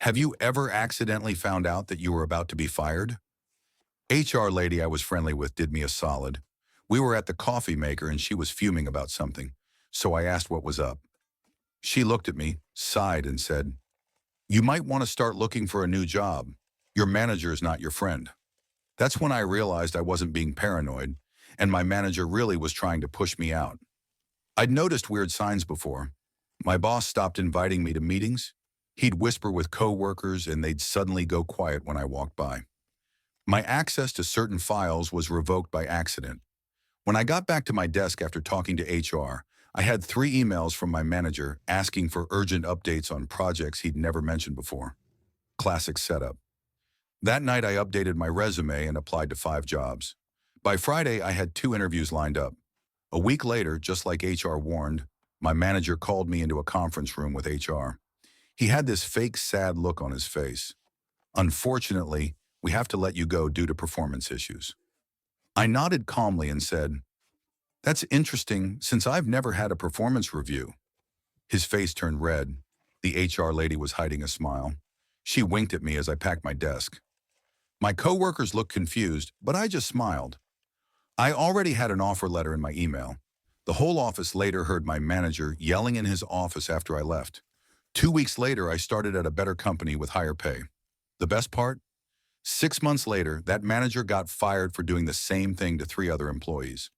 Have you ever accidentally found out that you were about to be fired? HR lady I was friendly with did me a solid. We were at the coffee maker and she was fuming about something, so I asked what was up. She looked at me, sighed, and said, "You might want to start looking for a new job. Your manager is not your friend." That's when I realized I wasn't being paranoid, and my manager really was trying to push me out. I'd noticed weird signs before. My boss stopped inviting me to meetings. He'd whisper with coworkers and they'd suddenly go quiet when I walked by. My access to certain files was revoked by accident. When I got back to my desk after talking to HR, I had 3 emails from my manager asking for urgent updates on projects he'd never mentioned before. Classic setup. That night I updated my resume and applied to 5 jobs. By Friday, I had 2 interviews lined up. A week later, just like HR warned, my manager called me into a conference room with HR. He had this fake sad look on his face. "Unfortunately, we have to let you go due to performance issues." I nodded calmly and said, "That's interesting since I've never had a performance review." His face turned red. The HR lady was hiding a smile. She winked at me as I packed my desk. My coworkers looked confused, but I just smiled. I already had an offer letter in my email. The whole office later heard my manager yelling in his office after I left. 2 weeks later, I started at a better company with higher pay. The best part? 6 months later, that manager got fired for doing the same thing to 3 other employees.